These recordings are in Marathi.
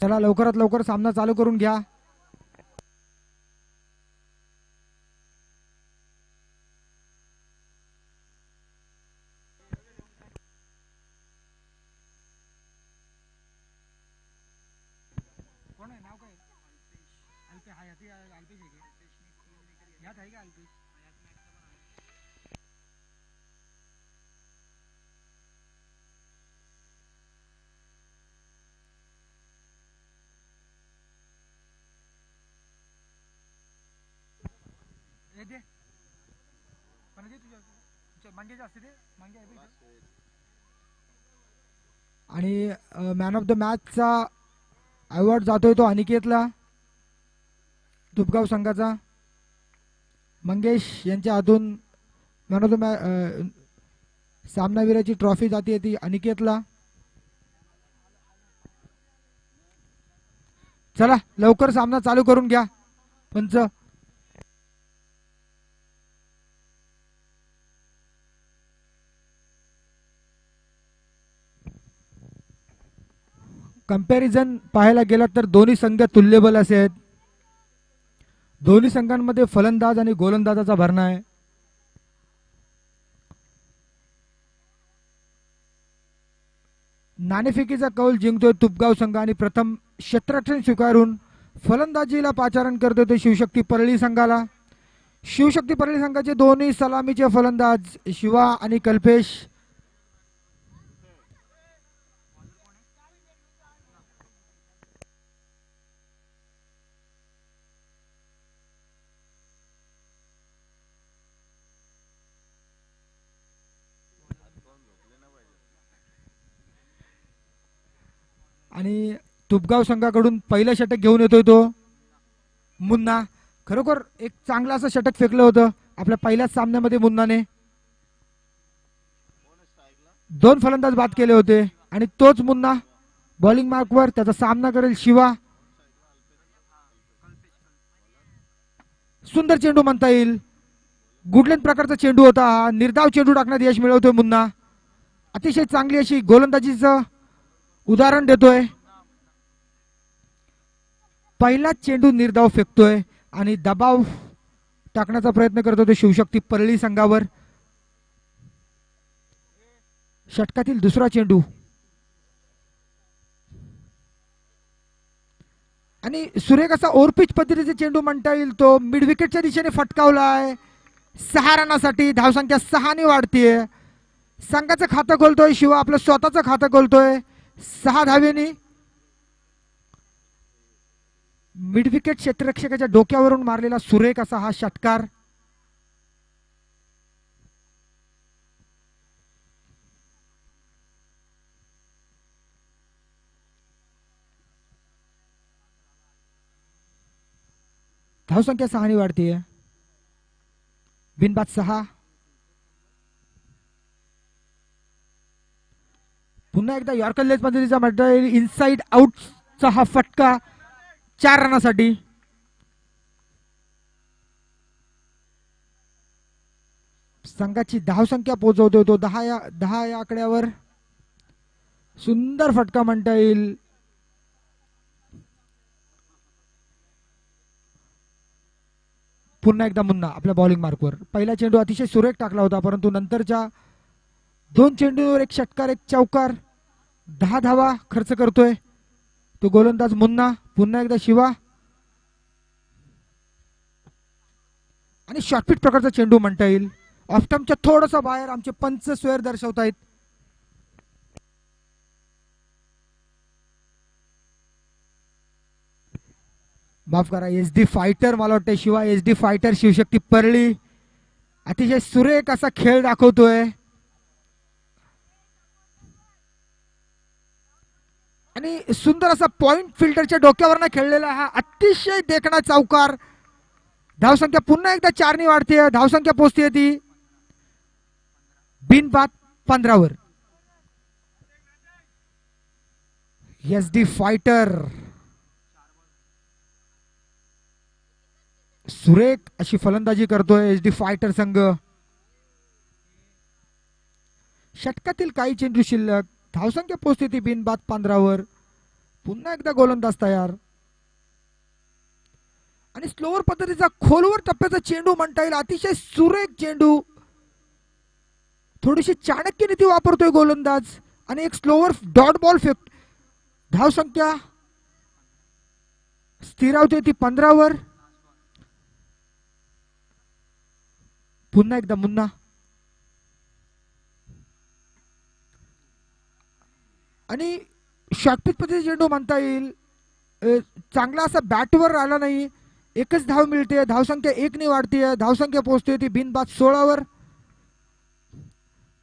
चला लवकरात लवकर सामना चालू करून घ्या. कोण आहे नाव काय? अल्पेश आहे अल्पेश यात आहे का अल्पेश? दे पण दे तुझ्या मांगे असते ते मांगे आहे. आणि मॅन ऑफ द मॅचचा अवॉर्ड जातोय तो अनिकेतला, तुपगाव संघाचा. मंगेश यांच्या हातून man of the match सामनावीराची trophy जाते ती अनिकेतला. चला लवकर सामना चालू करून घ्या पंच. कंपॅरिझन पाहायला गेला तर दोन्ही संघ तुल्यबल असे आहेत. दोन्ही संघांमध्ये फलंदाज आणि गोलंदाजाचा भरणा आहे. नाणेफेकीचा कौल जिंकतोय तुपगाव संघ आणि प्रथम क्षेत्ररक्षण स्वीकारून फलंदाजीला पाचारण करतोय तो शिवशक्ती परळी संघाला. शिवशक्ती परळी संघाचे दोन्ही सलामीचे फलंदाज शिवा आणि कल्पेश. आणि तुपगाव संघाकडून पहिलं षटक घेऊन येतोय तो मुन्ना. खरोखर एक चांगलं असं षटक फेकलं होतं आपल्या पहिल्याच सामन्यामध्ये मुन्नाने. 2 फलंदाज बाद केले होते आणि तोच मुन्ना बॉलिंग मार्कवर त्याचा सामना करेल शिवा. सुंदर चेंडू म्हणता येईल. गुडलेन प्रकारचा चेंडू होता हा. निर्धाव चेंडू टाकण्यात यश मिळवतोय मुन्ना. अतिशय चांगली अशी गोलंदाजीचं उदाहरण देतोय. पहिला चेंडू निर्धाव फेकतोय आणि दबाव टाकण्याचा प्रयत्न करतो तो शिवशक्ती परळी संघावर. षटकातील दुसरा चेंडू आणि सुरेख असा ओव्हरपिच पद्धतीचा चेंडू म्हणता येईल तो मिड विकेटच्या दिशेने फटकावलाय. 6 रनासाठी धावसंख्या 6 ने वाढतीये. संघाचं खातं खोलतोय शिवा, आपलं स्वतःचं खातं खोलतोय 6 धावेनी. मिड विकेट क्षेत्ररक्षकाच्या डोक्यावरून मारलेला सुरेख असा हा षटकार. धावसंख्या 6 ने वाढतीये. बिनबाद 6. पुन्हा एकदा यॉर्कर लेग पद्धतीचा म्हणता येईल इनसाइड आउटचा हा फटका 4 रनासाठी. संघाची धावसंख्या पोहोचवतो तो 10 या आकड्यावर. सुंदर फटका म्हणता येईल. पुन्हा एकदा मुन्ना आपल्या बॉलिंग मार्कवर. पहिला चेंडू अतिशय सुरेख टाकला होता परंतु नंतरच्या 2 चेंडूवर एक षटकार एक चौकार 10 धावा खर्च करतोय तो गोलंदाज मुन्ना. पुन्हा एकदा शिवा आणि शॉर्टपिच प्रकारचा चेंडू म्हणता येईल. ऑफस्टंपच्या थोडंसं बाहेर आमचे पंच स्वेर दर्शवतायत. माफ करा SD फायटर मला वाटतं शिवा SD फायटर शिवशक्ती परळी अतिशय सुरेख असा खेळ दाखवतोय. आणि सुंदर असा पॉइंट फिल्डरच्या डोक्यावर खेळलेला हा अतिशय देखणा चौकार. धावसंख्या पुन्हा एकदा 4 ने वाढते. धावसंख्या पोहोचते ती बिनबाद 15 वर. SD फायटर सुरेख अशी फलंदाजी करतोय SD फायटर संघ. षटकातील काही चेंडू शिल्लक. धावसंख्या पोहोचते ती बिनबाद 15 वर. पुन्हा एकदा गोलंदाज तयार. आणि स्लोअर पद्धतीचा खोलवर टप्प्याचा चेंडू म्हणता येईल. अतिशय सुरेख चेंडू. थोडीशी चाणक्य नीती वापरतोय गोलंदाज आणि एक स्लोअर डॉट बॉल फेक. धावसंख्या स्थिरावते ती 15 वर. पुन्हा एकदा मुन्ना. आणि शॉर्टपिच पद्धतीचा चेंडू म्हणता येईल. चांगला असा बॅटवर आला नाही. एकच धाव मिळते. धावसंख्या 1 ने वाढते. धावसंख्या पोहोचते ती बिनबाद 16 वर.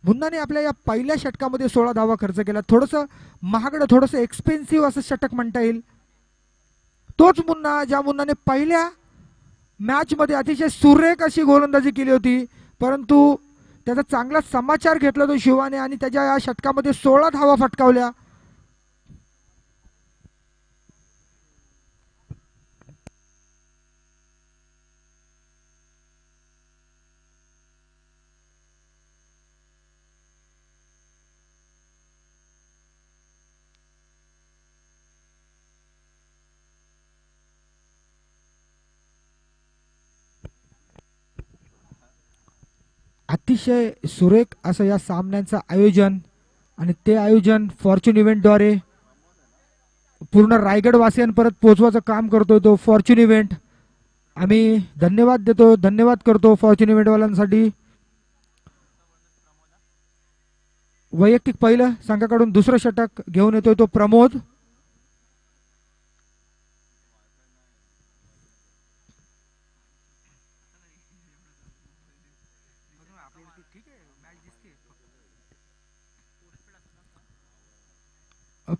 मुन्नाने आपल्या या पहिल्या षटकामध्ये 16 धावा खर्च केला. थोडंसं महागडं, थोडंसं एक्सपेन्सिव्ह असं षटक म्हणता येईल. तोच मुन्ना ज्या मुन्नाने पहिल्या मॅच मध्ये अतिशय सुरेख अशी गोलंदाजी केली होती, परंतु त्याचा चांगला समाचार घेतला तो शिवाने आणि त्याच्या या षटकामध्ये 16 धावा फटकावल्या. अतिशय सुरेख असं या सामन्यांचं आयोजन आणि ते आयोजन फॉर्च्यून इव्हेंटद्वारे पूर्ण रायगड वासियांपर्यंत पोहोचवायचं काम करतोय तो फॉर्च्यून इव्हेंट. आम्ही धन्यवाद देतो, धन्यवाद करतो फॉर्च्यून इव्हेंटवाल्यांसाठी. वैयक्तिक पहिलं संघाकडून दुसरं षटक घेऊन येतोय तो प्रमोद.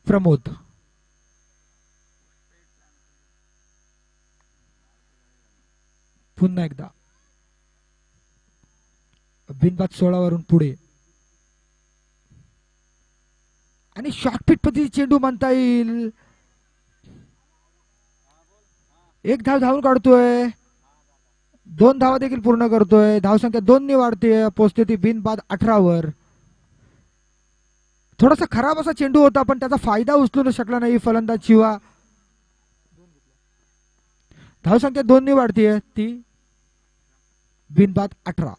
प्रमोद पुन्हा एकदा बिनबाद 16 वरून पुढे. आणि शॉर्टपिच पद्धती चेंडू म्हणता येईल. एक धाव धावून काढतोय. 2 धावा देखील पूर्ण करतोय. धावसंख्या 2 ने वाढते. पोहोचते ती बिनबाद 18 वर. थोडासा खराब असा चेंडू होता, पण त्याचा फायदा उचलू शकला नाही फलंदाज शिवा. धावसंख्या 2 ने वाढतीये ती बिनबाद 18.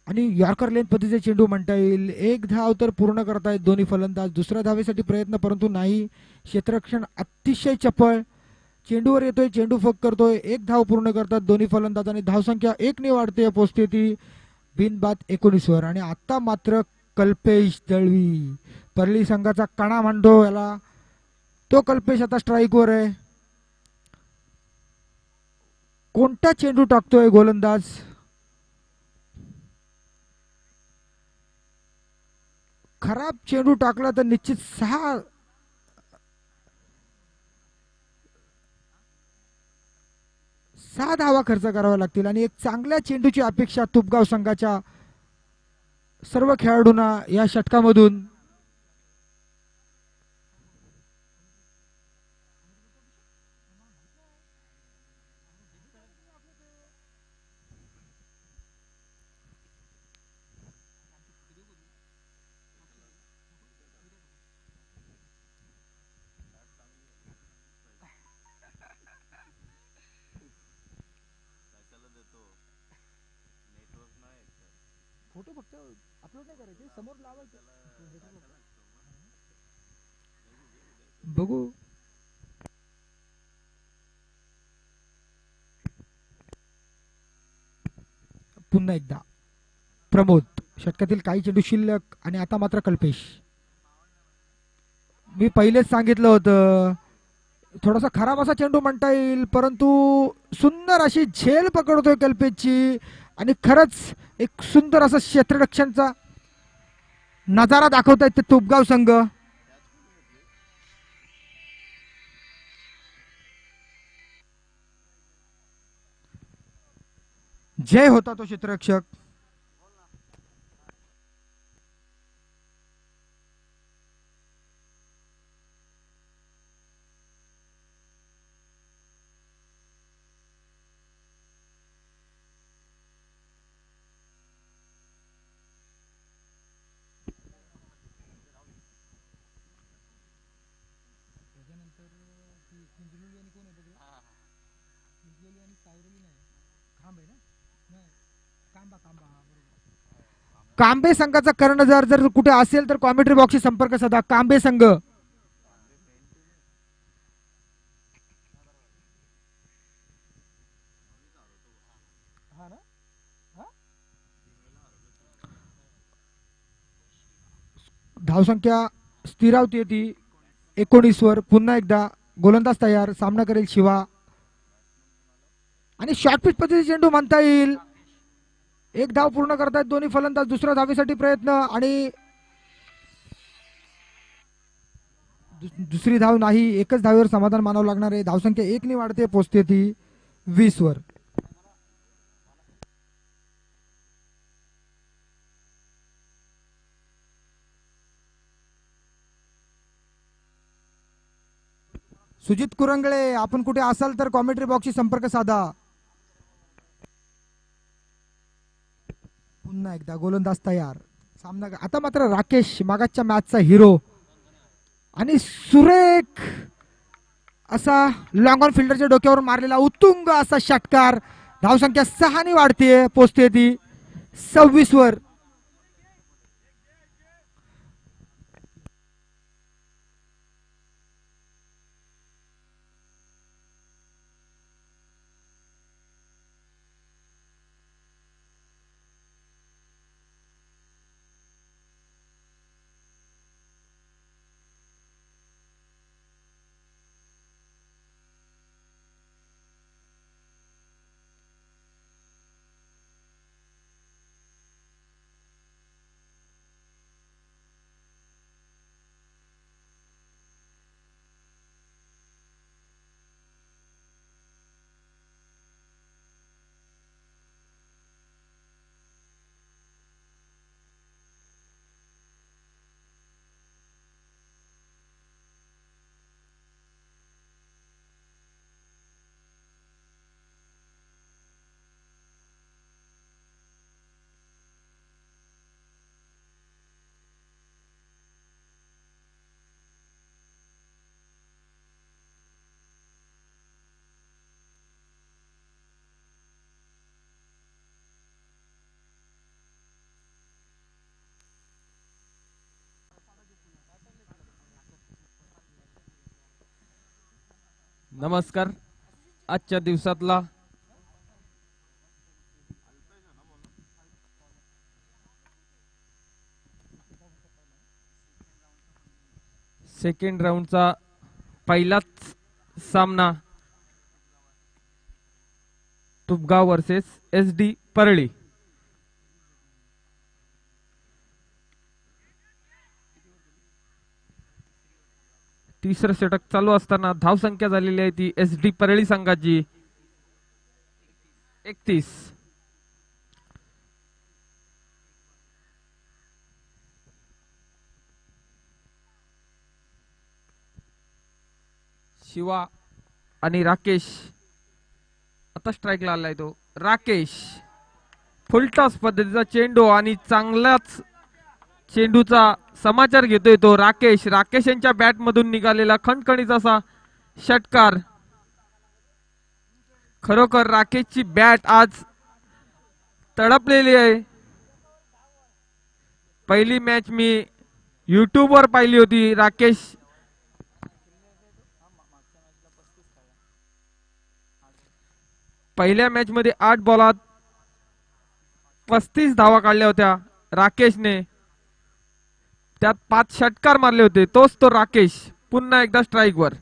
आणि यॉर्कर लेन पद्धतीचे चेंडू म्हणता येईल. एक धाव तर पूर्ण करतायत दोन्ही फलंदाज. दुसऱ्या धावेसाठी प्रयत्न, परंतु नाही. क्षेत्ररक्षण अतिशय चपळ. चेंडूवर येतोय, चेंडू फक करतोय. एक धाव पूर्ण करतात दोन्ही फलंदाज आणि धावसंख्या 1 ने वाढते. पोहोचते ती बिनबाद 19 वर. आणि आता मात्र कल्पेश दळवी, परली संघाचा कणा म्हणतो याला, तो कल्पेश आता स्ट्राईक वर आहे. कोणता चेंडू टाकतोय गोलंदाज? खराब चेंडू टाकला तर निश्चित 6 धावा खर्च करावा लागतील. आणि एक चांगल्या चेंडूची अपेक्षा तुपगाव संघाच्या सर्व खेळाडूंना या षटकामधून. फोटो फक्त अपलोड नाही करायचे, समोर लावायचे. बघू. पुन्हा एकदा प्रमोद. षटकातील काही चेंडू शिल्लक आणि आता मात्र कल्पेश. मी पहिलेच सांगितलं होतं, थोडासा खराब असा चेंडू म्हणता येईल, परंतु सुंदर अशी झेल पकडतोय कल्पेशची. आणि खरंच एक सुंदर असा क्षेत्ररक्षणचा नजारा दाखवतायत ते तुपगाव संघ. जय होता तो क्षेत्ररक्षक. कांबे संघाचा कर्णधार जर कुठे असेल तर कॉमेंट्री बॉक्सशी संपर्क साधा. कांबे संघ. धावसंख्या स्थिरावती ती 19 वर. पुन्हा एकदा गोलंदाज तयार. सामना करेल शिवा. आणि शॉर्ट पिच पद्धती चेंडू म्हणता येईल. एक धाव पूर्ण करतायत दोन्ही फलंदाज. दुसऱ्या धावेसाठी प्रयत्न आणि दुसरी धाव नाही. एकच धावेवर समाधान मानावं लागणार आहे. धावसंख्या 1 ने वाढते. पोहोचते ती 20 वर. सुजित कुरंगळे आपण कुठे असाल तर कॉमेंट्री बॉक्सशी संपर्क साधा. पुन्हा एकदा गोलंदाज तयार. सामना आता मात्र राकेश मागाच्या मॅचचा हिरो आणि सुरेख असा लॉंग ऑन फिल्डरच्या डोक्यावर मारलेला उत्तुंग असा षटकार. धावसंख्या 6 ने वाढते. पोचते ती 26 वर. नमस्कार. आजच्या दिवसातला सेकंड राऊंडचा पहिलाच सामना तुपगाव वर्सेस SD परळी. तिसरं षटक चालू असताना धावसंख्या झालेली आहे ती SD परळी संघाची 31. शिवा आणि राकेश आता स्ट्राईकला आलाय तो राकेश. फुलटॉस पद्धतीचा चेंडू आणि चांगलाच चेंडूचा समाचार घेतोय तो राकेश. राकेश यांच्या बॅट मधून निघालेला खणखणीत असा षटकार. खरोखर राकेशची बॅट आज तडपलेली आहे. पहिली मॅच मी YouTube वर पाहिली होती. राकेश पहिल्या मॅच मध्ये 8 बॉलात 35 धावा काढल्या होत्या राकेशने. त्यात 5 षटकार मारले होते. तोच तो राकेश पुन्हा एकदा स्ट्राईक वर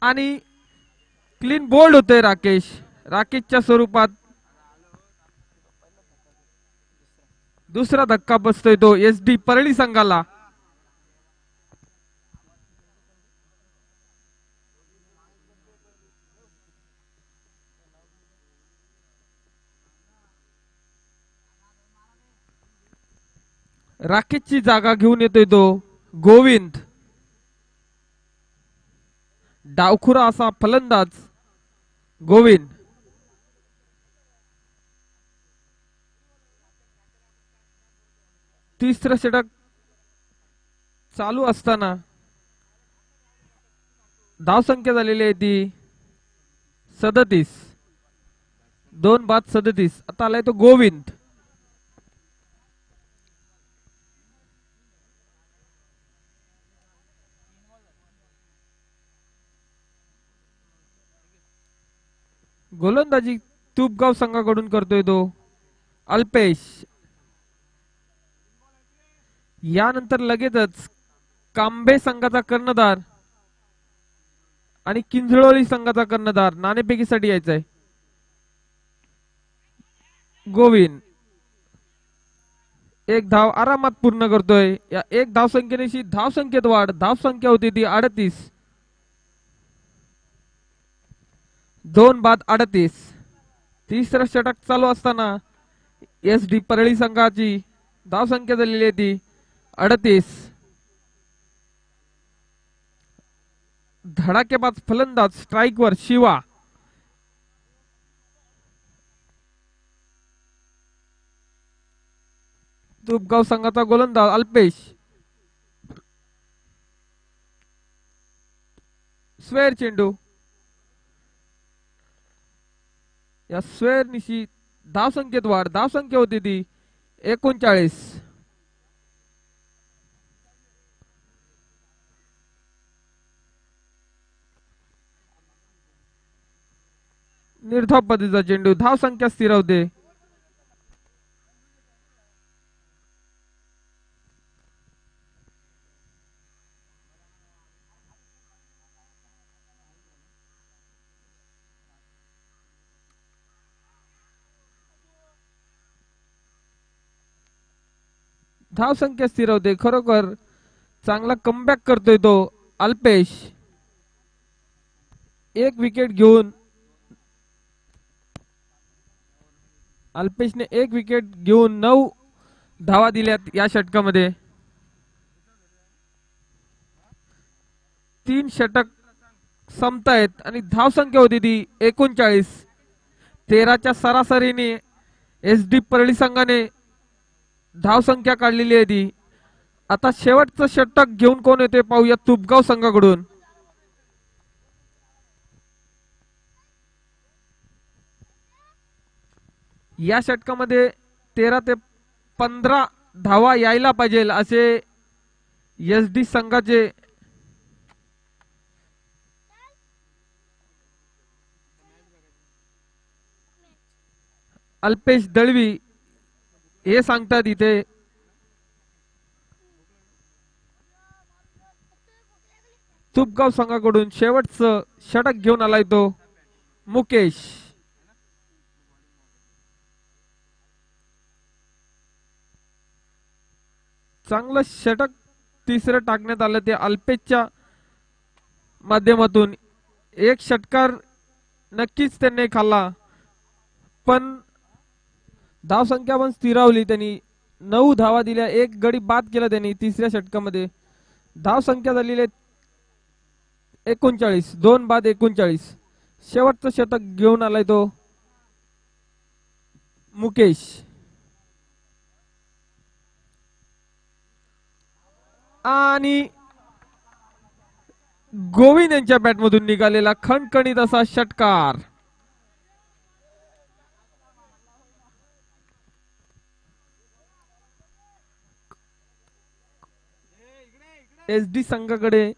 आणि क्लीन बोल्ड होते राकेश. राकेशच्या स्वरूपात दुसरा धक्का बसतोय तो SD परळी संघाला. राकेशची जागा घेऊन येतोय तो गोविंद. डावखुरा असा फलंदाज गोविंद. तिसरं षटक चालू असताना धावसंख्या झालेली आहे ती 37. 2 बाद 37. आता आलाय तो गोविंद. गोलंदाजी तुपगाव संघाकडून करतोय तो अल्पेश. यानंतर लगेचच कांबे संघाचा कर्णधार आणि किंजळोली संघाचा कर्णधार नाणेफेकीसाठी यायचा आहे. गोविंद 1 धाव आरामात पूर्ण करतोय. या 1 धावसंख्येशी धावसंख्येत वाढ. धावसंख्या होती ती 38. 2 बाद 38. तिसरं षटक चालू असताना एस डी परळी संघाची धावसंख्या झालेली आहे ती 38. धडाकेबाज फलंदाज स्ट्राईकवर शिवा. तुपगाव संघाचा गोलंदाज अल्पेश. स्वेर चेंडू. या स्वेर निशी धावसंख्येत वाढ. धावसंख्या होती ती 39. निर्धाव पद्धतीचा चेंडू. धावसंख्या स्थिरवते. धावसंख्या स्थिरवते. खरोखर चांगला कमबॅक करतोय तो अल्पेश. 1 विकेट घेऊन अल्पेशने 1 विकेट घेऊन 9 धावा दिल्यात या षटकामध्ये. 3 षटक संपतायत आणि धावसंख्या होती ती 39. 13च्या सरासरीने एस डी परळी संघाने धावसंख्या काढलेली आहे ती. आता शेवटचं षटक घेऊन कोण येते पाहूया तुपगाव संघाकडून. या षटकामध्ये 13 ते 15 धावा यायला पाहिजे असे एस डी संघाचे अल्पेश दळवी हे सांगतात इथे. तुपगाव संघाकडून शेवटचं षटक घेऊन आलाय तो मुकेश. चांगलं षटक तिसरं टाकण्यात आलं ते अल्पेशच्या माध्यमातून. 1 षटकार नक्कीच त्यांनी खाल्ला पण धावसंख्या पण स्थिरावली त्यांनी. 9 धावा दिल्या. 1 गडी बाद केला त्यांनी तिसऱ्या षटकामध्ये. धावसंख्या झालेली 39. 2 बाद 39. शेवटचं षटक घेऊन आलाय तो मुकेश. आणि गोविंद यांच्या बॅटमधून निघालेला खणखणीत असा षटकार. एस डी संघाकडे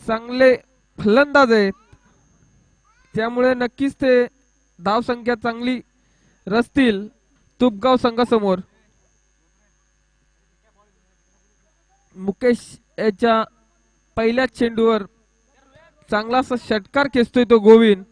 चांगले फलंदाज आहेत त्यामुळे नक्कीच ते धावसंख्या चांगली रचतील तुपगाव संघासमोर. मुकेश याच्या पहिल्या चेंडूवर चांगलासा षटकार खेचतोय तो गोविंद.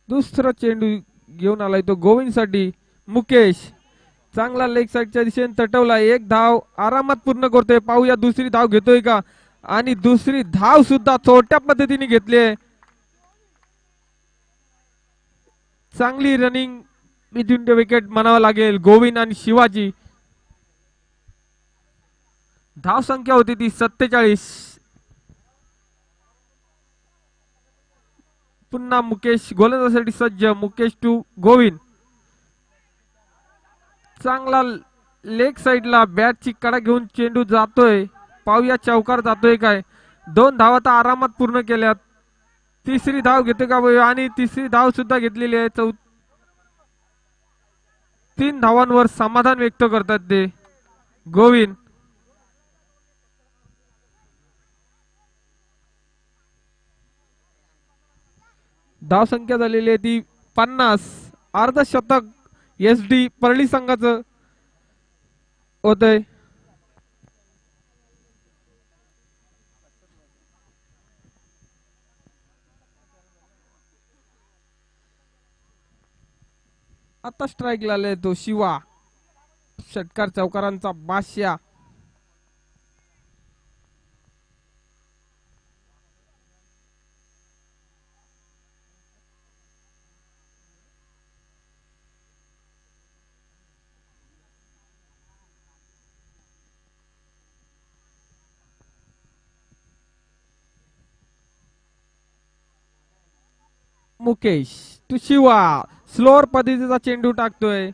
दुसरा चेंडू घेऊन आलाय तो गोविंद साठी मुकेश. चांगला लेग साइडच्या दिशेने तटवला. 1 धाव आरामात पूर्ण करतोय. पाहूया दुसरी धाव घेतोय का. आणि दुसरी धाव सुद्धा छोट्या पद्धतीने घेतली. चांगली रनिंग बिटवीन द विकेट म्हणावं लागेल. गोविंद आणि शिवाजी. धाव संख्या होती ती 47. पुन्हा मुकेश गोलंदाजीसाठी सज्ज. मुकेश टू गोविंद. चांगला लेग साइडला बॅटची कडा घेऊन चेंडू जातोय. पाहूया चौकार जातोय काय. 2 धावा तर आरामात पूर्ण केल्यात. तिसरी धाव घेते का बघूया. आणि तिसरी धाव सुद्धा घेतलेली आहे. 3 धावांवर समाधान व्यक्त करतात ते गोविंद. धाव संख्या झालेली आहे ती 50. अर्धशतक एस डी परळी संघाचं होतंय. आता स्ट्राईक लावलाय तो शिवा. षटकार चौकारांचा बादशाह. मुकेश तू शिवा. स्लोअर पद्धतीचा चेंडू टाकतोय.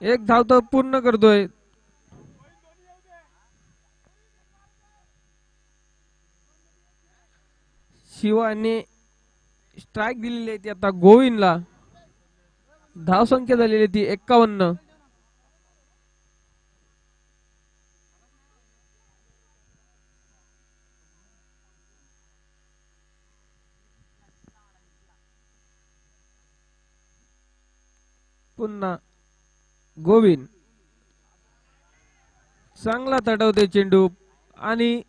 एक धाव तर पूर्ण करतोय. शिवाने स्ट्राईक दिलेली आहे ती आता गोविंदला. धाव संख्या झालेली आहे ती 51. पुन्हा गोविंद चांगला तटवते चेंडू. आणि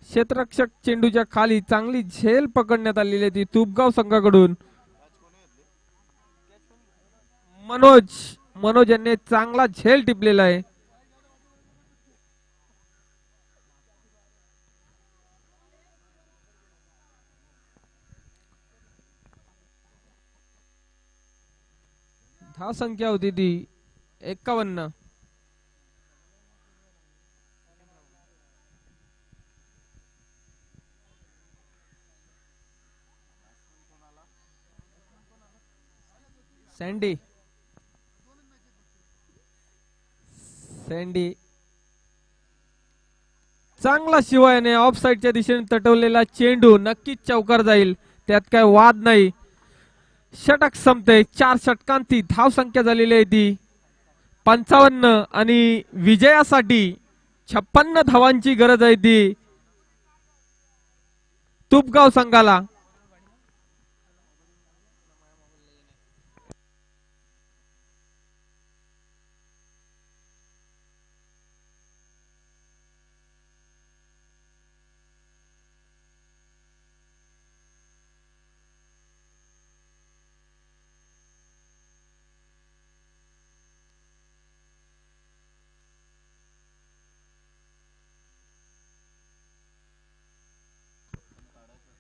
क्षेत्ररक्षक चेंडूच्या खाली चांगली झेल पकडण्यात आलेली आहे ती तुपगाव संघाकडून. मनोज यांनी चांगला झेल टिपलेला आहे. धाव संख्या होती ती 51. सँडी चांगला शिवायने ऑफ साइडच्या दिशेने तटवलेला चेंडू नक्कीच चौकार जाईल. त्यात काय वाद नाही. षटक संपते. 4 षटकांती धाव संख्या झालेली आहे ती 55. आणि विजयासाठी 56 धावांची गरज आहे ती तुपगाव संघाला.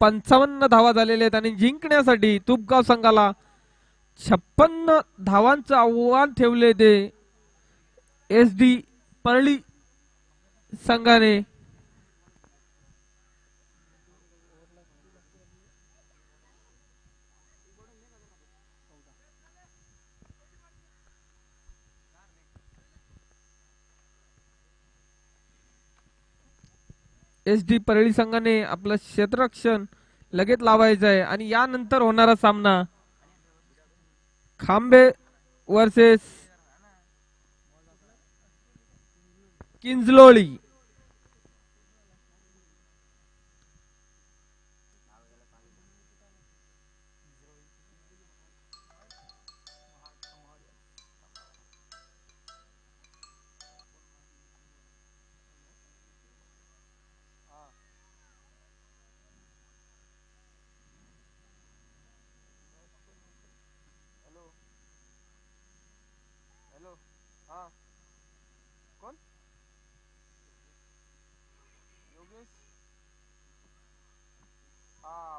पंचावन्न धावा झालेल्या आहेत आणि जिंकण्यासाठी तुपगाव संघाला 56 धावांचं आव्हान ठेवले ते एस डी परळी संघाने. एस डी परळी संघाने आपलं क्षेत्ररक्षण लगेच लावायचं आहे. आणि यानंतर होणारा सामना खांबे वर्सेस किंजलोळी.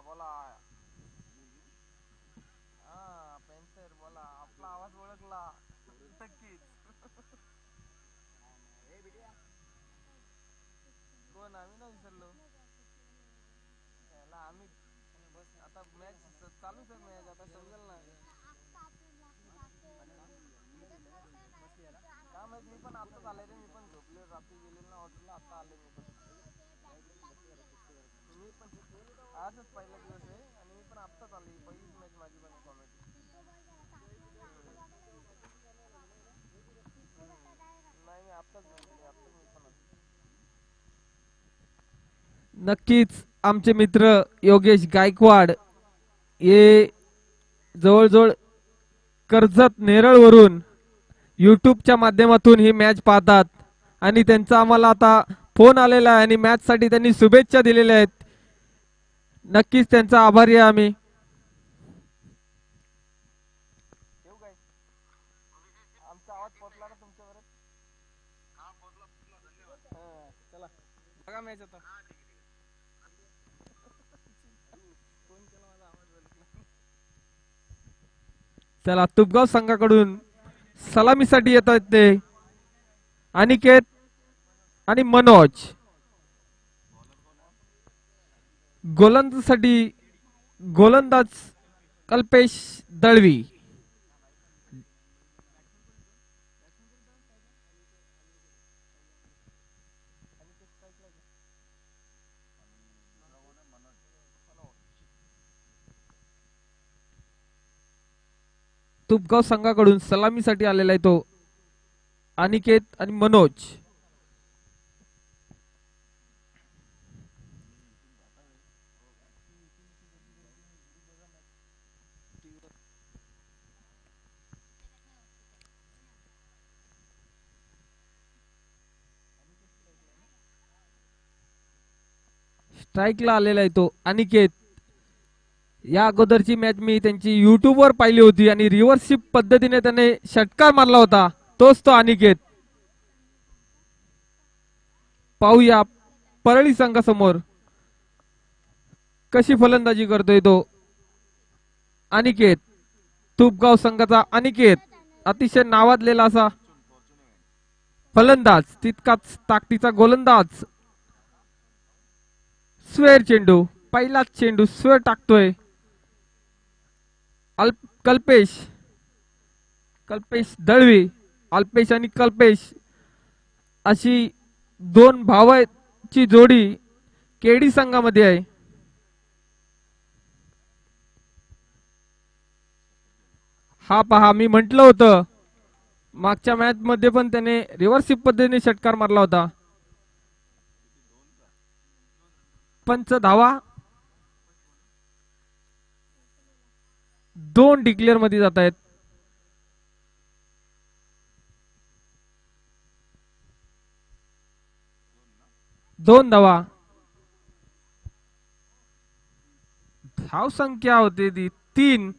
बोला. पेन्सर बोला. आपला आवाज ओळखला. नक्कीच. कोण आम्ही नाही विसरलो. याला आम्ही आता मॅच चालूच आहे, मॅच आता समजेल ना. काय माहित, मी पण आताच आले रे, मी पण झोपले रात्री, गेले ना हॉटेलला, आता आले मी पण. मी पण आजच पहिला दिवस आहे आणि मी पण आत्ताच आले, पहिलीच मॅच माझी पण कॉमेडी. नाही मी आत्ताच भेटले, आत्ताच मी पण आलो. नक्कीच आमचे मित्र योगेश गायकवाड हे जवळजवळ कर्जत नेरळवरून यूट्यूबच्या माध्यमातून ही मॅच पाहतात आणि त्यांचा आम्हाला आता फोन आलेला आहे आणि मॅच साठी त्यांनी शुभेच्छा दिलेल्या आहेत. नक्कीच त्यांचा आभारी आहे आम्ही. आमचा आवाज पोहोचला ना तुमच्यापर्यंत? चला बघा मॅच आता. फोन केला, माझा आवाज बदलला. चला तुपगाव संघाकडून सलामीसाठी येतात ते अनिकेत आणि मनोज. गोलंदाजसाठी गोलंदाज कल्पेश दळवी. तुपगाव संघाकडून सलामीसाठी आलेला आहे तो अनिकेत आणि मनोज. स्ट्राईकला आलेला आहे तो अनिकेत. या अगोदरची मॅच मी त्यांची युट्यूबवर पाहिली होती आणि रिव्हर्सिप पद्धतीने त्याने षटकार मारला होता, तोच तो अनिकेत. पाहूया परळी संघासमोर कशी फलंदाजी करतोय तो अनिकेत. तुपगाव संघाचा अनिकेत अतिशय नावाजलेला असा फलंदाज, तितकाच ताकदीचा गोलंदाज. स्वेर चेंडू, पहिलाच चेंडू स्वेर टाकतोय कल्पेश. कल्पेश दळवी, अल्पेश आणि कल्पेश अशी दोन भावाची जोडी केडी संघामध्ये आहे. हा पहा, मी म्हंटल होतं मागच्या मॅच मध्ये पण त्याने रिव्हर्सिप पद्धतीने षटकार मारला होता. पंच धावा 2 डिक्लेअर मध्ये जात आहेत. दोन धावा. धाव संख्या होती ती 3.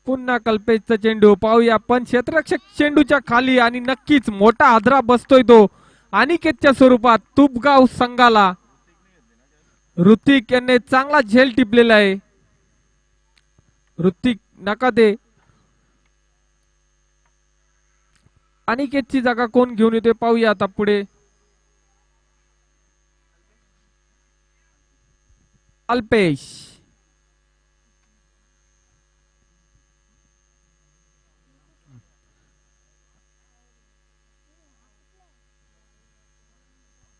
पुन्हा कल्पेशचा चेंडू पाहूया, पण क्षेत्ररक्षक चेंडूच्या खाली आणि नक्कीच मोठा हादरा बसतोय तो अनिकेतच्या स्वरूपात तुपगाव संघाला. ऋतिक यांनी चांगला झेल टिपलेला आहे. ऋतिक नका दे. अनिकेतची जागा कोण घेऊन येतोय पाहूया आता पुढे. अल्पेश.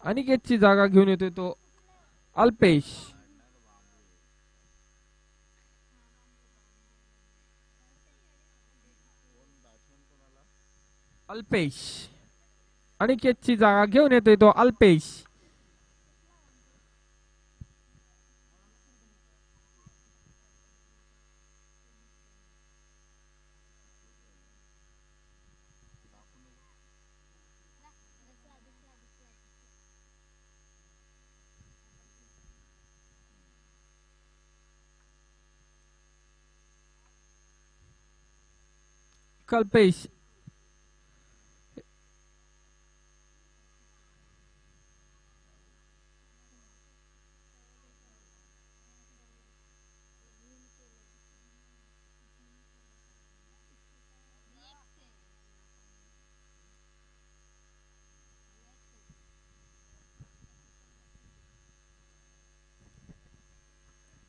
अनिकेतची जागा घेऊन येतोय तो अल्पेश. अल्पेश अनिकेतची जागा घेऊन येतोय तो अल्पेश. कल्पेश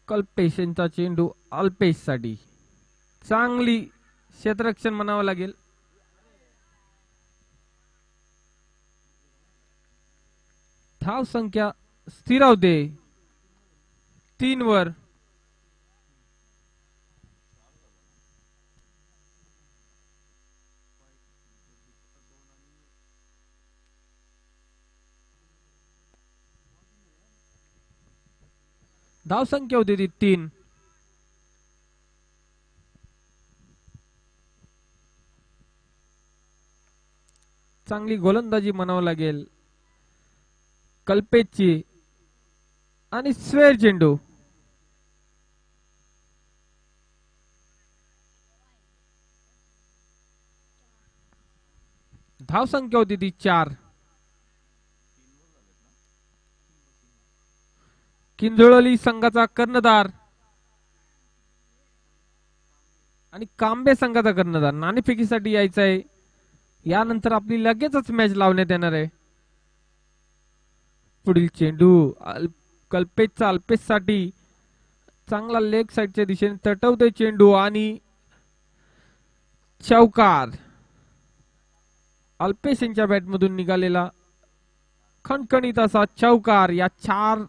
कल्पेश यांचा चेंडू अल्पेश साठी. चांगली क्षेत्ररक्षण म्हणावं लागेल. धाव संख्या स्थिरावते 3 वर. धाव संख्या होती ती 3. चांगली गोलंदाजी म्हणावं लागेल कल्पेशची. आणि स्वेर चेंडू. धाव संख्या होती ती 4. किंजळली संघाचा कर्णधार आणि कांबे संघाचा कर्णधार नाणेफेकीसाठी यायचा आहे. यानंतर आपली लगेचच मॅच लावण्यात येणार आहे. पुढील चेंडू कल्पेशचा अल्पेश साठी. चांगला लेग साइडच्या दिशेने तटवतोय चेंडू आणि चौकार. अल्पेश यांच्या बॅटमधून निघालेला खणखणीत असा चौकार. या 4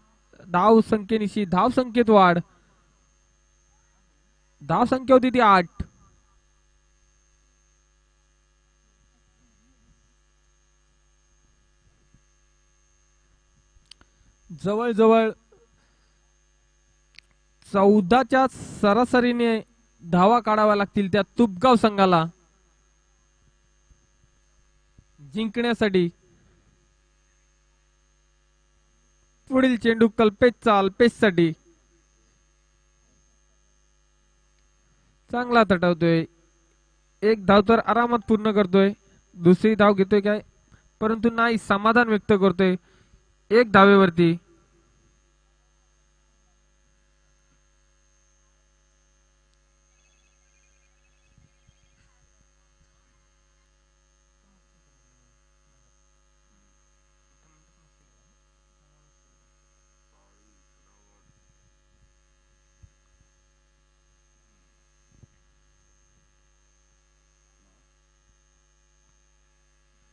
धाव संख्येनिशी धाव संख्येत वाढ. धाव संख्या होती ती 8. जवळजवळ 14च्या सरासरीने धावा काढाव्या लागतील त्या तुपगाव संघाला जिंकण्यासाठी. पुढील चेंडू कल्पेशचा अल्पेश साठी. चांगला तटवतोय. एक धाव तर आरामात पूर्ण करतोय. दुसरी धाव घेतोय काय परंतु नाही. समाधान व्यक्त करतोय 1 धावेवरती.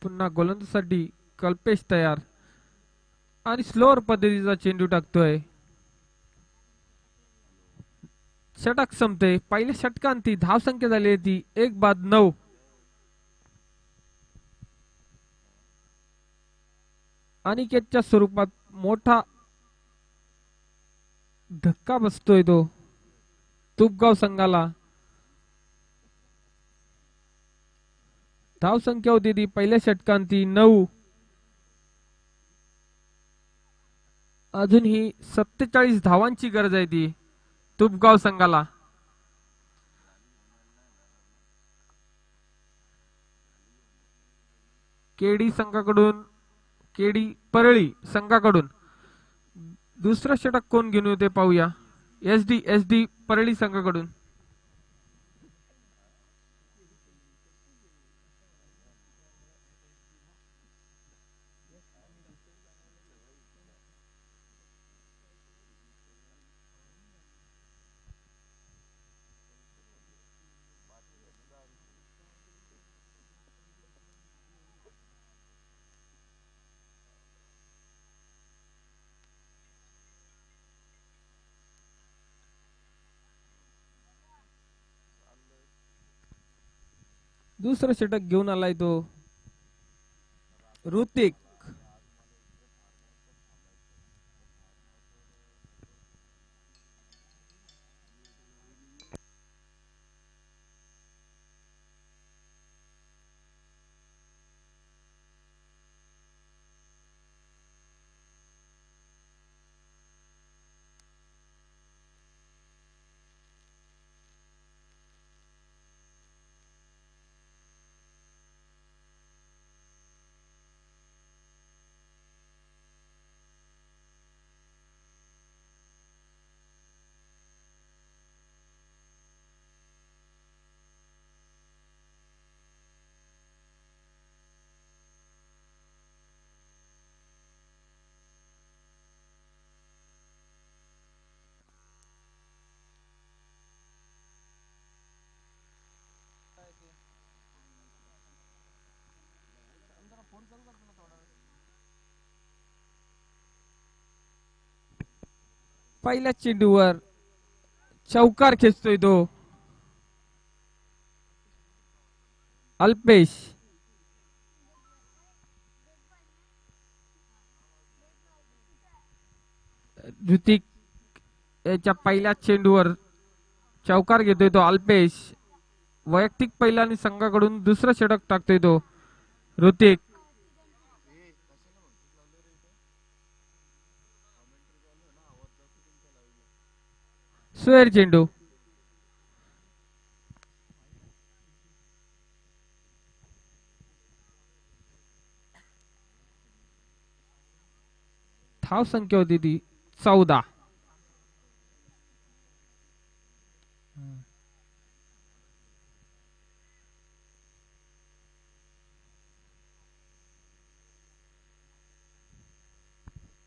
पुन्हा गोलंदाजीसाठी कल्पेश तयार आणि स्लोअर पद्धतीचा चेंडू टाकतोय. षटक संपते. पहिल्या षटकांती धाव संख्या झाली ती 1/9. अनिकेतच्या स्वरूपात मोठा धक्का बसतोय तो तुपगाव संघाला. धाव संख्या होती ती पहिल्या षटकांती 9. अजूनही 47 धावांची गरज आहे ती तुपगाव संघाला. केडी संघाकडून केडी परळी संघाकडून दुसरं षटक कोण घेऊन येते पाहूया. एसडी परळी संघाकडून. दुसरं षटक घेऊन आलाय तो ऋतिक. पहिल्या चेंडूवर चौकार खेचतोय तो अल्पेश. ऋतिक याच्या पहिल्या चेंडूवर चौकार घेतोय तो अल्पेश. वैयक्तिक पहिला आणि संघाकडून दुसरं षटक टाकतोय तो ऋतिक. स्वेर चेंडू. धाव संख्या होती ती 14.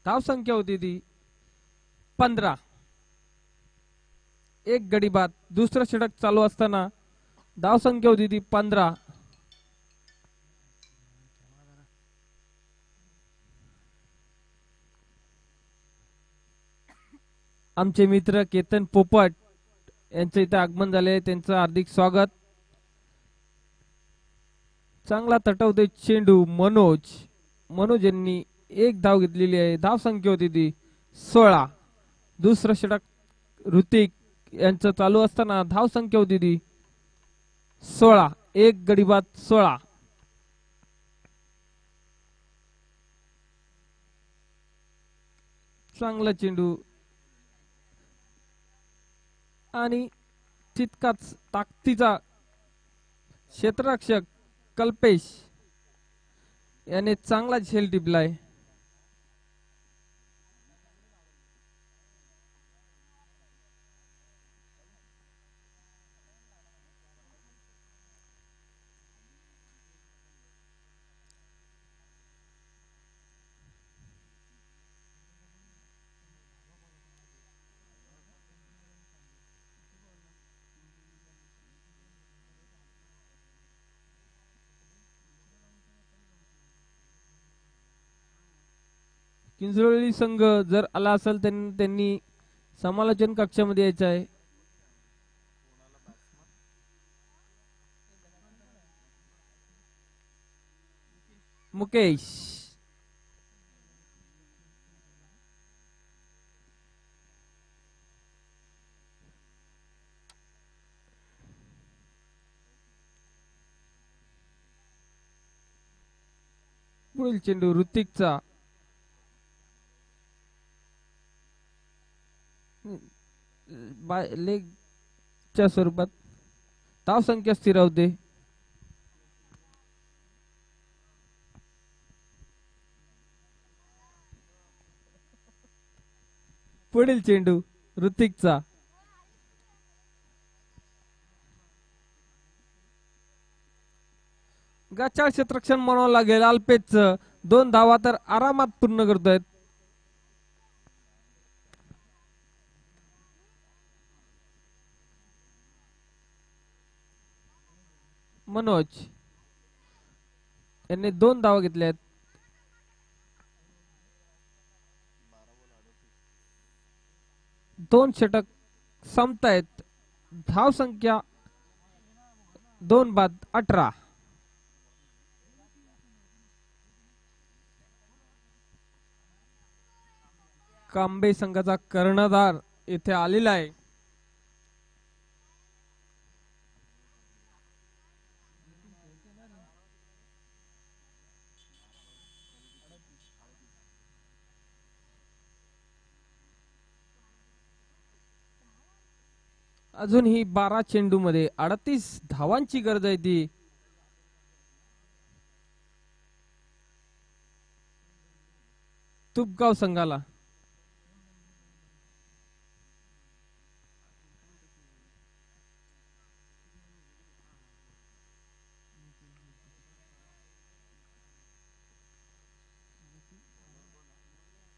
धाव संख्या होती ती 15. एक गडी बाद. दुसरं षटक चालू असताना धाव संख्या होती ती 15. आमचे मित्र केतन पोपट यांचं इथे आगमन झाले, त्यांचं हार्दिक स्वागत. चांगला तटवते चेंडू मनोज यांनी एक धाव घेतलेली आहे. धाव संख्या होती ती 16. दुसरं षटक ऋतिक यांचं चालू असताना धाव संख्या होती ती 16. एक गडी बाद 16. चांगला चेंडू आणि तितकाच ताकदीचा क्षेत्ररक्षक कल्पेश याने चांगला झेल टिपलाय. किंजळी संघ जर आला असेल त्यांनी समालोचन कक्षामध्ये यायचं आहे. मुकेश. पुढील चेंडू ऋतिकचा. लेगच्या स्वरूपात. धाव संख्या स्थिरावते. पुढील चेंडू ऋतिकचा. गचाळ क्षेत्ररक्षण म्हणावं लागेल अल्पेशचं. 2 धावा तर आरामात पूर्ण करतोयत. मनोज यांनी 2 धावा घेतल्यात. दोन षटक संपतायत. धाव संख्या 2 बाद 18. कांबे संघाचा कर्णधार इथे आलेला आहे. अजूनही 12 चेंडू मध्ये 38 धावांची गरज आहे ती. तुपगाव संघाला.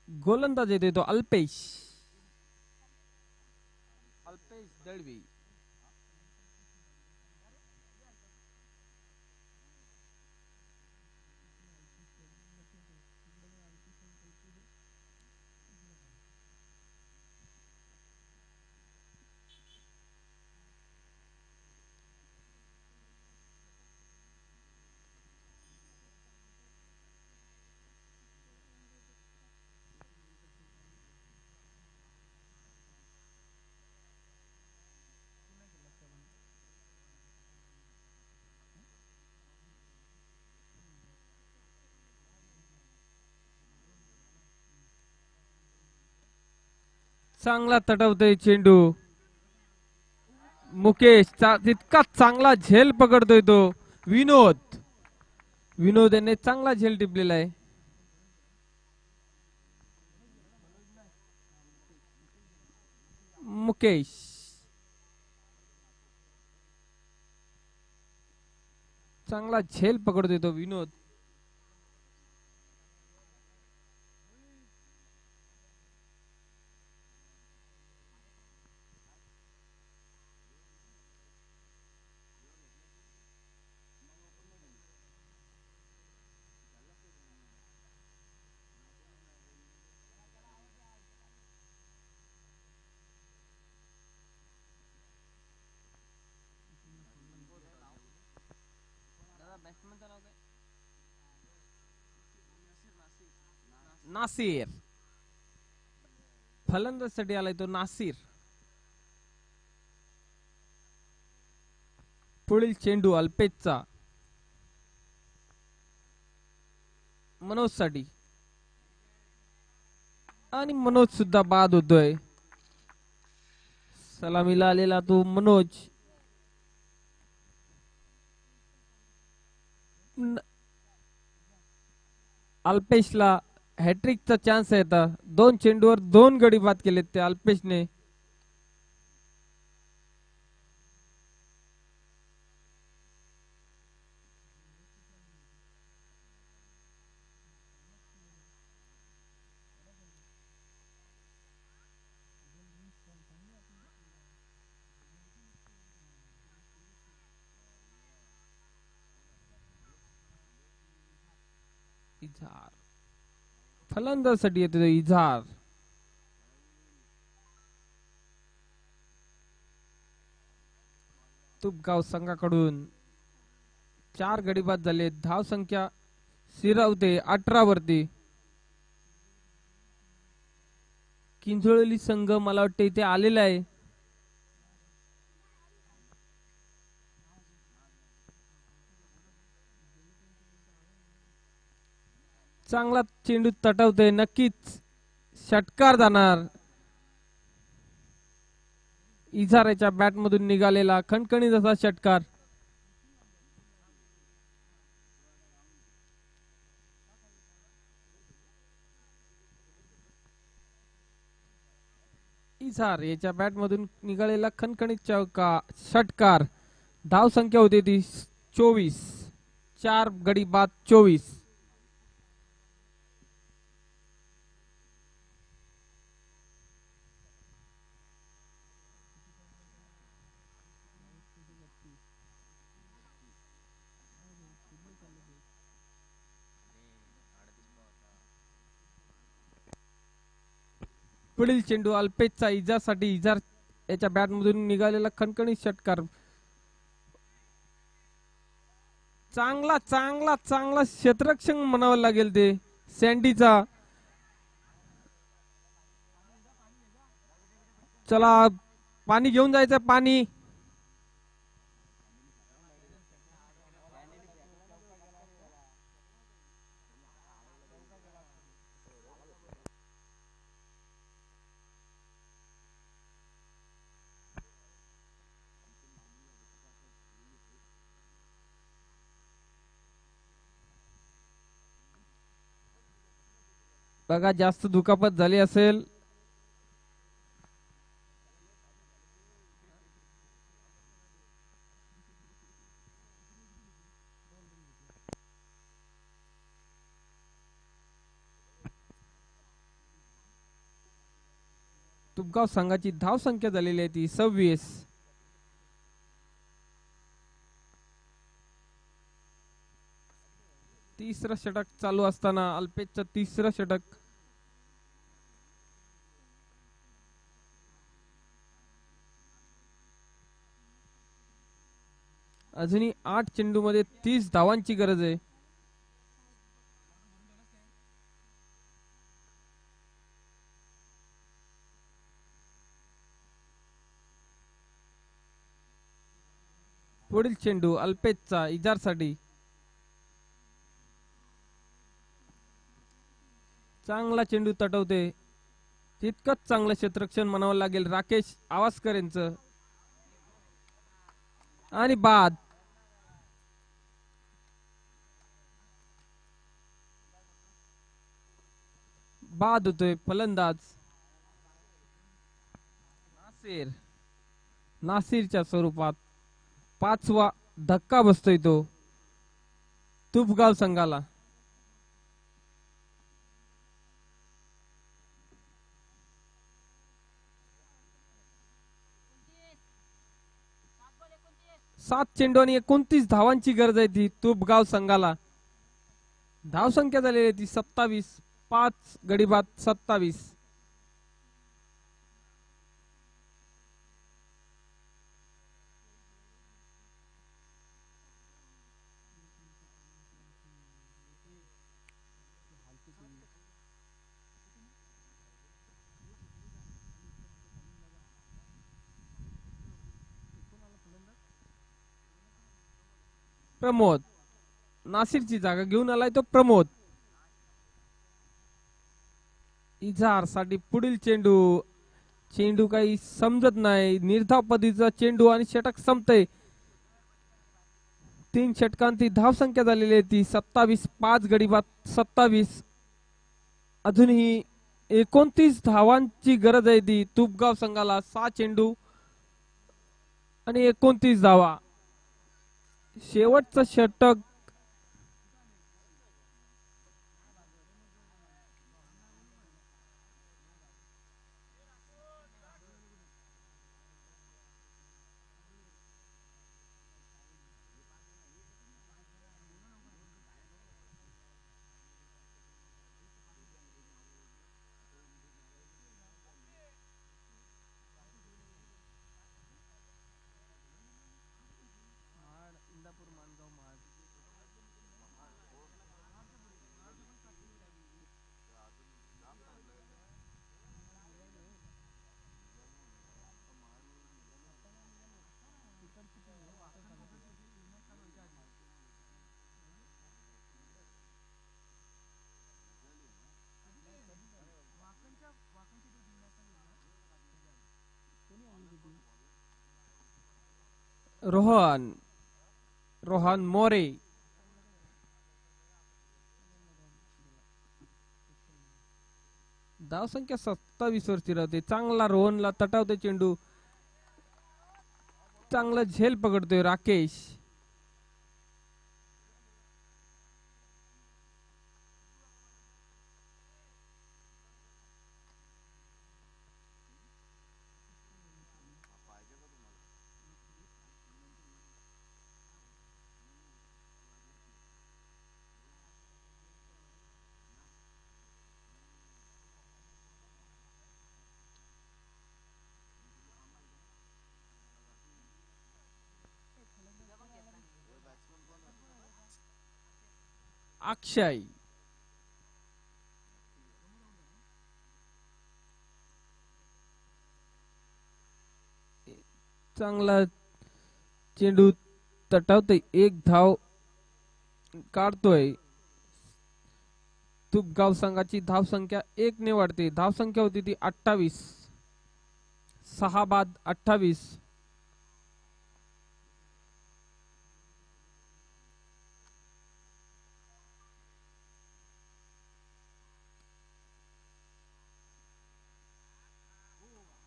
गोलंदाज येतो तो अल्पेश दळवी. चांगला तटवतोय चेंडू. मुकेश तितका चांगला झेल पकडतोय तो. विनोद विनोद याने चांगला झेल टिपलेला आहे. मुकेश चांगला झेल पकडतोय तो विनोद. नासिर फलंदाजसाठी आलाय तो नासिर. पुढील चेंडू अल्पेशचा. मनोज साठी आणि मनोज सुद्धा बाद होतोय. सलामीला आलेला तो मनोज. अल्पेशला हॅट्रिकचा चान्स आहे आता. 2 चेंडूवर 2 गडी बाद केलेत ते अल्पेशने. इझार फलंदाजसाठी येतो इझार. तुपगाव संघाकडून 4 गडी बाद झाले. धाव संख्या सिरावते 18 वरती. किंजळली संघ मला वाटतं इथे आलेला आहे. चांगला चेंडू तटवतोय. नक्कीच षटकार जाणार. इझारेच्या बॅट मधून निघालेला खणखणीत असा षटकार. इझार याच्या बॅट मधून निघालेला खणखणीत षटकार. धाव संख्या होती ती 24. 4 गडी बाद 24. पुढील चेंडू अल्पेशचा इजासाठी. इजार याच्या बॅट मधून निघालेला खणखणीत षटकार. चांगला चांगला चांगला क्षेत्ररक्षण म्हणावं लागेल ते सँडीचा. चला पाणी घेऊन जायचं. पाणी बघा जास्त दुखापत झाली असेल. तुपगाव संघाची धाव संख्या झालेली आहे ती 26. तिसरं षटक चालू असताना अल्पेशचं तिसरं षटक. अजूनही 8 चेंडू मध्ये 30 धावांची गरज आहे. पुढील चेंडू अल्पेशचा इजारसाठी. चांगला चेंडू तटवते तितकंच चांगलं क्षेत्ररक्षण म्हणावं लागेल राकेश आवासकर यांचं. आणि बाद. बाद होतोय फलंदाज नासिरच्या स्वरूपात. 5वा धक्का बसतोय तो तुपगाव संघाला. सात चेंडू आणि 29 धावांची गरज आहे ती तुपगाव संघाला. धावसंख्या झालेली आहे ती 27. 5 गडी बाद 27. प्रमोद नासिरची जागा घेऊन आलाय तो प्रमोद. इजहार साठी पुढील चेंडू. चेंडू काही समजत नाही. निर्धाव पद्धतीचा चेंडू आणि षटक संपतय. 3 षटकांती धावसंख्या झालेली आहे ती 27. 5 गडी बाद 27. अजूनही 29 धावांची गरज आहे ती तुपगाव संघाला. 6 चेंडू आणि 29 धावा. शेवटचं षटक. रोहन मोरे. धावसंख्या 27 वरती राहते. चांगला रोहनला तटावते चेंडू. चांगला झेल पकडतोय राकेश. अक्षय. चांगला चेंडू तटावतोय. 1 धाव काढतोय. तुपगाव संघाची धावसंख्या 1 ने वाढते. धावसंख्या होती ती 28. 6 बाद 28.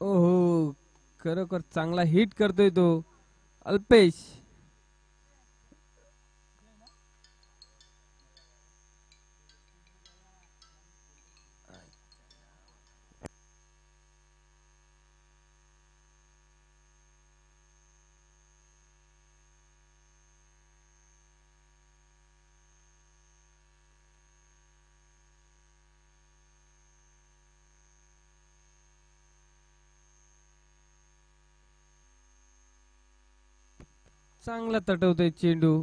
ओहो खरोखर चांगला हिट करतोय तो अल्पेश. चांगला तटवतोय चेंडू.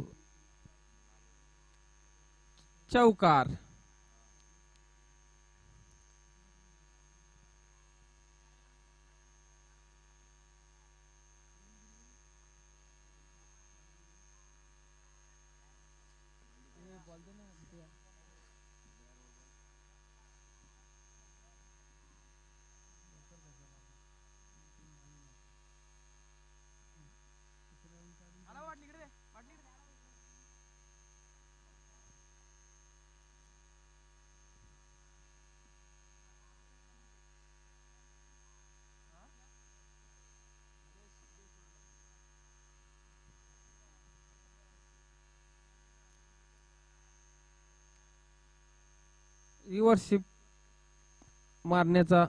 चौकार. रिव्हर्शिप मारण्याचा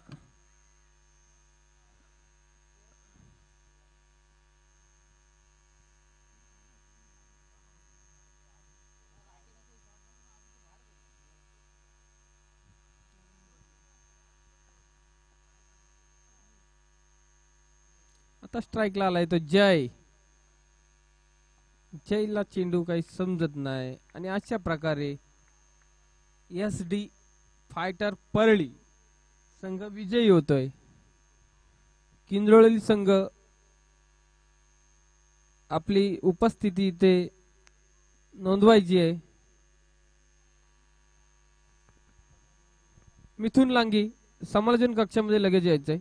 आता स्ट्राईकला आलाय तो जय. जयला चेंडू काही समजत नाही आणि अशा प्रकारे एस डी फायटर परळी संघ विजयी होतोय. किंजळी संघ आपली उपस्थिती इथे नोंदवायची आहे. मिथुन लांगी समालोचन कक्षामध्ये लगेच यायचंय.